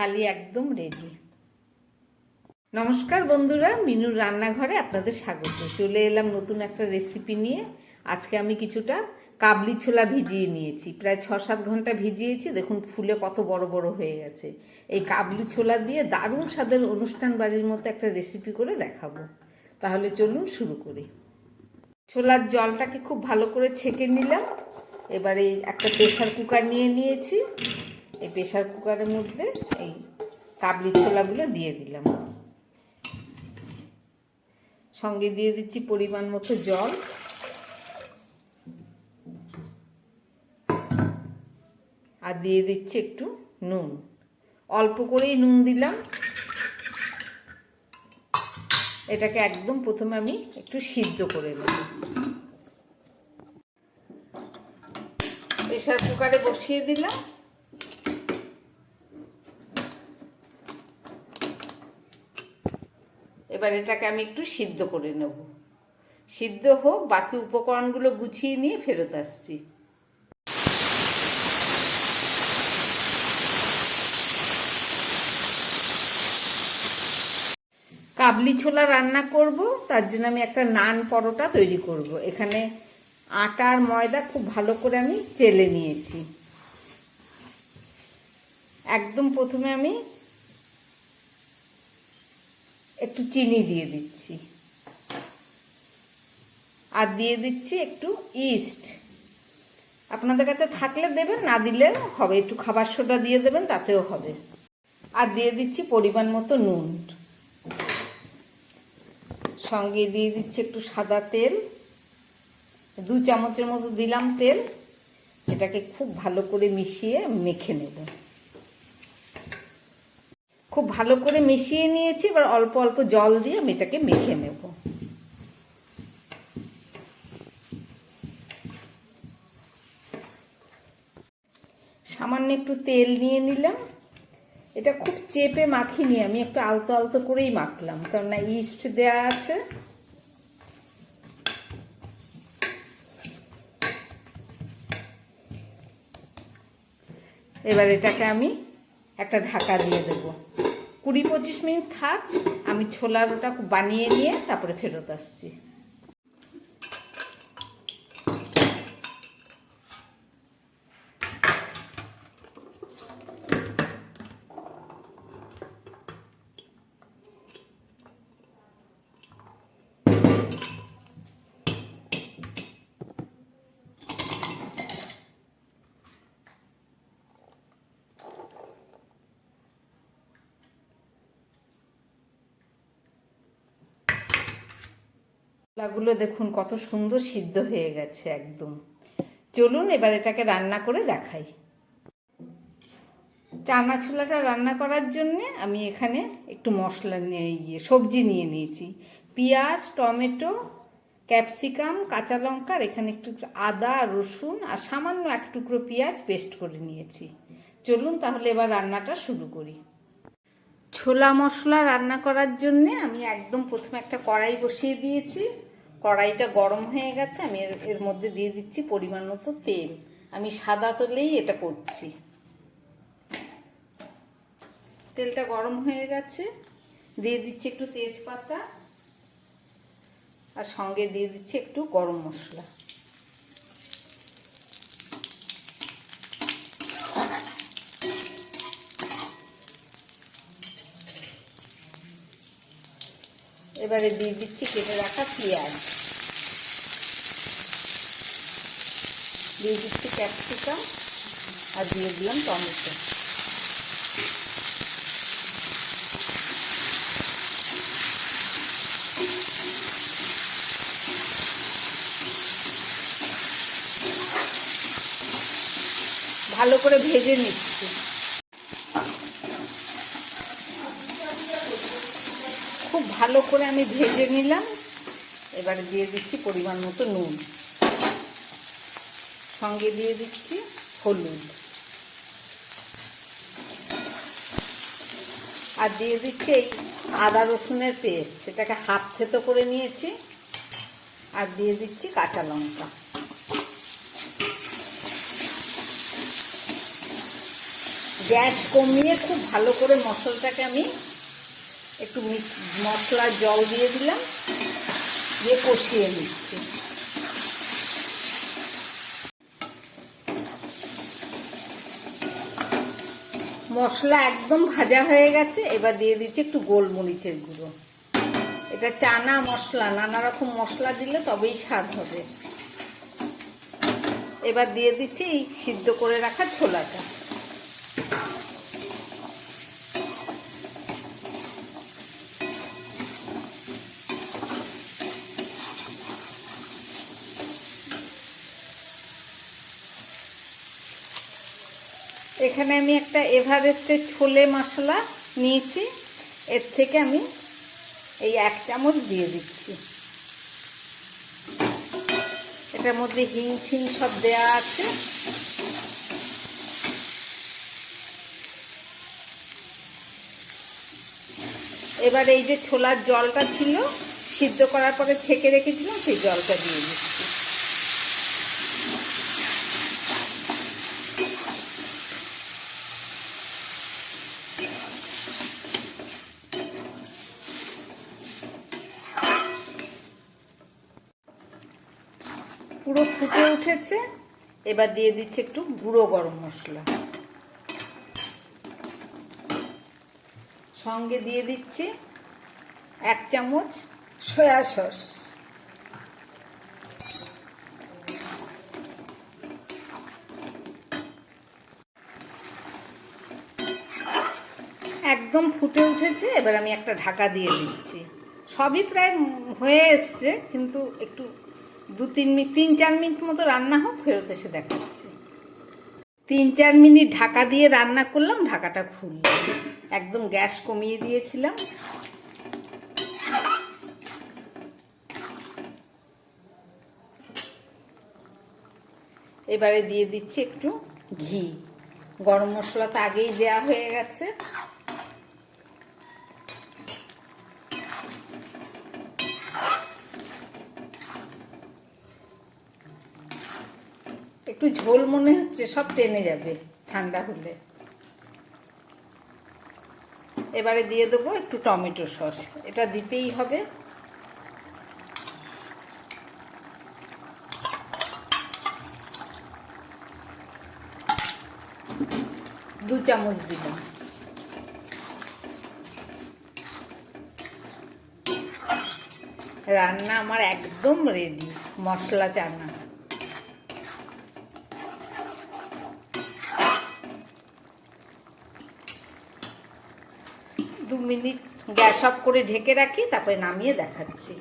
থালি একদম রেডি। নমস্কার বন্ধুরা, মিনুর রান্নাঘরে আপনাদের স্বাগত। চলে এলাম নতুন একটা রেসিপি নিয়ে। আজকে আমি কিছুটা কাবলি ছোলা ভিজিয়ে নিয়েছি, প্রায় 6-7 ঘন্টা ভিজিয়েছি। দেখুন ফুলে কত বড় বড় হয়ে গেছে। এই কাবলি ছোলা দিয়ে দারুণ স্বাদের অনুষ্ঠান বাড়ির মতো একটা রেসিপি করে দেখাবো। তাহলে চলুন শুরু করি। ছোলার জলটাকে খুব ভালো করে ছেঁকে নিলাম। এবারে একটা প্রেসার কুকার নিয়ে নিয়েছি। এই প্রেসার কুকারের মধ্যে এই কাবলি ছোলাগুলো দিয়ে দিলাম, সঙ্গে দিয়ে দিচ্ছি পরিমাণ মতো জল, আর দিয়ে দিচ্ছি একটু নুন। অল্প করেই নুন দিলাম। এটাকে একদম প্রথমে আমি একটু সিদ্ধ করে নেব। প্রেসার কুকারে বসিয়ে দিলাম। এবার এটাকে আমি একটু সিদ্ধ করে নেব। সিদ্ধ হোক, বাকি উপকরণগুলো গুছিয়ে নিয়ে ফেরত আসছি। কাবলি ছোলা রান্না করব, তার জন্য আমি একটা নান পরোটা তৈরি করব। এখানে আটা আর ময়দা খুব ভালো করে আমি চেলে নিয়েছি। একদম প্রথমে আমি একটু চিনি দিয়ে দিচ্ছি, আর দিয়ে দিচ্ছি একটু ইস্ট। আপনাদের কাছে থাকলে দেবেন, না দিলে হবে। একটু খাবার সোডা দিয়ে দেবেন, তাতেও হবে। আর দিয়ে দিচ্ছি পরিমাণ মতো নুন। সঙ্গে দিয়ে দিচ্ছি একটু সাদা তেল, 2 চামচের মতো দিলাম তেল। এটাকে খুব ভালো করে মিশিয়ে মেখে নেব। খুব ভালো করে মিশিয়ে নিয়েছি। এবার অল্প অল্প জল দিয়ে আমি এটাকে মেখে নেব। সামান্য একটু তেল নিয়ে নিলাম। এটা খুব চেপে মাখিনি, আমি একটু আলতো আলতো করেই মাখলাম, কারণ ইস্ট দেয়া আছে। এবার এটাকে আমি একটা ঢাকা দিয়ে দেব। 20-25 মিনিট থাক, আমি ছোলার ওটা বানিয়ে নিয়ে তারপরে ফেরত আসছি। ছোলাগুলো দেখুন কত সুন্দর সিদ্ধ হয়ে গেছে একদম। চলুন এবার এটাকে রান্না করে দেখাই। চানা ছোলাটা রান্না করার জন্যে আমি এখানে একটু মশলা নিয়ে সবজি নিয়ে নিয়েছি। পেঁয়াজ, টমেটো, ক্যাপসিকাম, কাঁচা লঙ্কা, এখানে একটু আদা, রসুন আর সামান্য 1 টুকরো পেঁয়াজ পেস্ট করে নিয়েছি। চলুন তাহলে এবার রান্নাটা শুরু করি। ছোলা মশলা রান্না করার জন্যে আমি একদম প্রথমে একটা কড়াই বসিয়ে দিয়েছি। কড়াইটা গরম হয়ে গেছে। আমি এর মধ্যে দিয়ে দিচ্ছি পরিমাণ মতো তেল। আমি সাদা তেলেই এটা করছি। তেলটা গরম হয়ে গেছে, দিয়ে দিচ্ছি একটু তেজপাতা, আর সঙ্গে দিয়ে দিচ্ছি একটু গরম মশলা। এবারে দিয়ে দিচ্ছি কেটে রাখা পেঁয়াজ, দিয়ে দিচ্ছি ক্যাপসিকাম, আর দিয়ে দিলাম টমেটো। ভালো করে ভেজে নিচ্ছি। খুব ভালো করে আমি ভেজে নিলাম। এবারে দিয়ে দিচ্ছি পরিমাণ মতো নুন, সঙ্গে দিয়ে দিচ্ছি হলুদ, আর দিয়ে দিচ্ছি এই আদা রসুনের পেস্ট। সেটাকে হাফ থেতো করে নিয়েছি। আর দিয়ে দিচ্ছি কাঁচা লঙ্কা। গ্যাস কমিয়ে খুব ভালো করে মশলাটাকে আমি একটু মশলার জল দিয়ে দিলাম, দিয়ে কষিয়ে নিচ্ছি। মশলা একদম ভাজা হয়ে গেছে। এবার দিয়ে দিচ্ছি একটু গোলমরিচের গুঁড়ো। এটা চানা মশলা, নানা রকম মশলা দিলে তবেই স্বাদ হবে। এবার দিয়ে দিচ্ছি এই সিদ্ধ করে রাখা ছোলাটা। এখানে আমি একটা এভারেস্টের ছোলে মশলা নিয়েছি, এর থেকে আমি এই 1 চামচ দিয়ে দিচ্ছি। এটার মধ্যে হিং ঠিং সব দেওয়া আছে। এবার এই যে ছোলার জলটা ছিল সিদ্ধ করার পরে ছেঁকে রেখেছিলাম, সেই জলটা দিয়ে দিচ্ছি। পুরো ফুটে উঠেছে। এবার দিয়ে দিচ্ছি একটু গুঁড়ো গরম মশলা, সঙ্গে দিয়ে দিচ্ছি 1 চামচ সয়া সস। একদম ফুটে উঠেছে। এবার আমি একটা ঢাকা দিয়ে দিচ্ছি। সবই প্রায় হয়ে এসছে, কিন্তু একটু 3-4 মিনিট মতো রান্না হোক, ফেরত এসে দেখাচ্ছি। 3-4 মিনিট ঢাকা দিয়ে রান্না করলাম, ঢাকাটা খুললাম। একদম গ্যাস কমিয়ে দিয়েছিলাম। এবারে দিয়ে দিচ্ছি একটু ঘি। গরম মশলা তো আগেই দেওয়া হয়ে গেছে। একটু ঝোল মনে হচ্ছে, সব টেনে যাবে ঠান্ডা হলে। এবারে দিয়ে দেবো একটু টমেটো সস, এটা দিতেই হবে। দু চামচ দিলাম। রান্না আমার একদম রেডি, মশলা চানা। 2 মিনিট গ্যাস অফ করে ঢেকে রাখি, তারপরে নামিয়ে দেখাচ্ছি।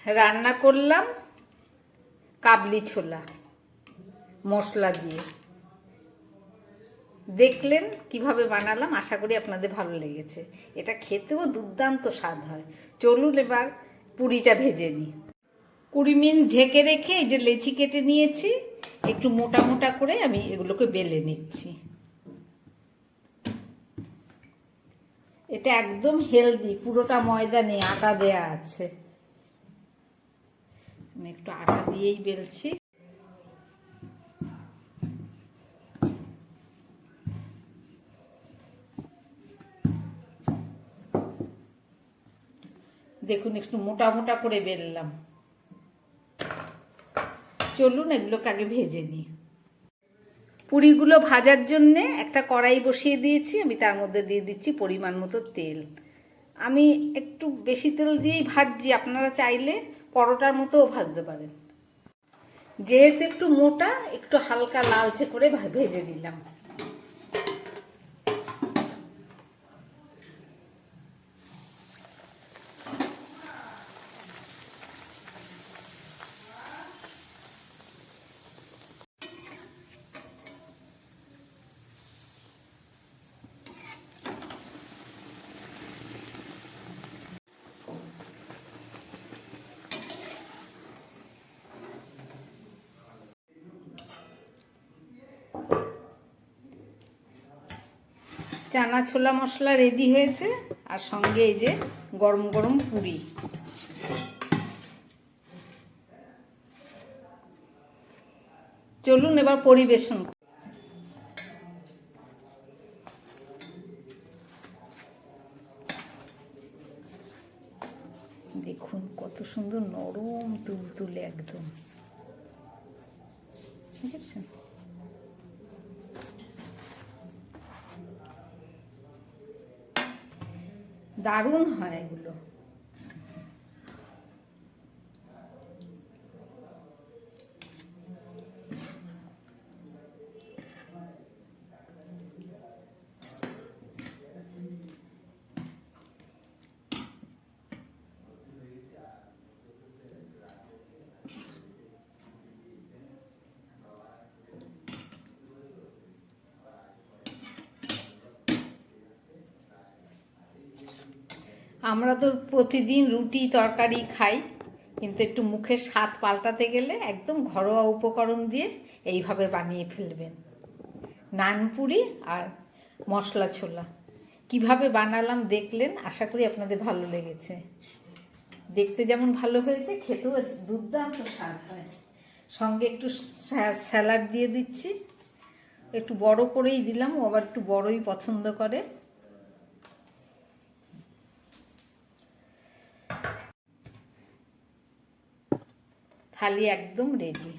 রান্না করলাম কাবলি ছোলা মশলা দিয়ে। দেখলেন কিভাবে বানালাম, আশা করি আপনাদের ভালো লেগেছে। এটা খেতেও দুর্দান্ত স্বাদ হয়। চলুন এবার পুরিটা ভেজে নিই। 20 মিনিট ঢেকে রেখে এই যে লেচি কেটে নিয়েছি, একটু মোটা মোটা করে আমি এগুলোকে বেলে নিচ্ছি। এটা একদম হেলদি, পুরোটা ময়দা নেই, আটা দেয়া আছে। আমি একটু আটা দিয়েই বেলছি। দেখুন একটু মোটা মোটা করে বেললাম। চলুন এগুলোকে আগে ভেজে নিই। পুরিগুলো ভাজার জন্যে একটা কড়াই বসিয়ে দিয়েছি, আমি তার মধ্যে দিয়ে দিচ্ছি পরিমাণ মতো তেল। আমি একটু বেশি তেল দিয়েই ভাজছি, আপনারা চাইলে পরোটার মতোও ভাজতে পারেন। যেহেতু একটু মোটা, একটু হালকা লালচে করে ভেজে নিলাম। চানা ছোলা মশলা রেডি হয়েছে, আর সঙ্গে এই যে গরম গরম পুরি। চলুন এবার পরিবেশন। দেখুন কত সুন্দর নরম তুলতুলে একদম, দেখেছেন? দারুণ হয় এগুলো। আমরা তো প্রতিদিন রুটি তরকারি খাই, কিন্তু একটু মুখের স্বাদ পাল্টাতে গেলে একদম ঘরোয়া উপকরণ দিয়ে এইভাবে বানিয়ে ফেলবেন। নানপুরি আর মশলা ছোলা কিভাবে বানালাম দেখলেন, আশা করি আপনাদের ভালো লেগেছে। দেখতে যেমন ভালো হয়েছে, খেতেও দুর্দান্ত স্বাদ হয়। সঙ্গে একটু স্যালাড দিয়ে দিচ্ছি, একটু বড় করেই দিলাম, ও আবার একটু বড়ই পছন্দ করে। থালি একদম রেডি।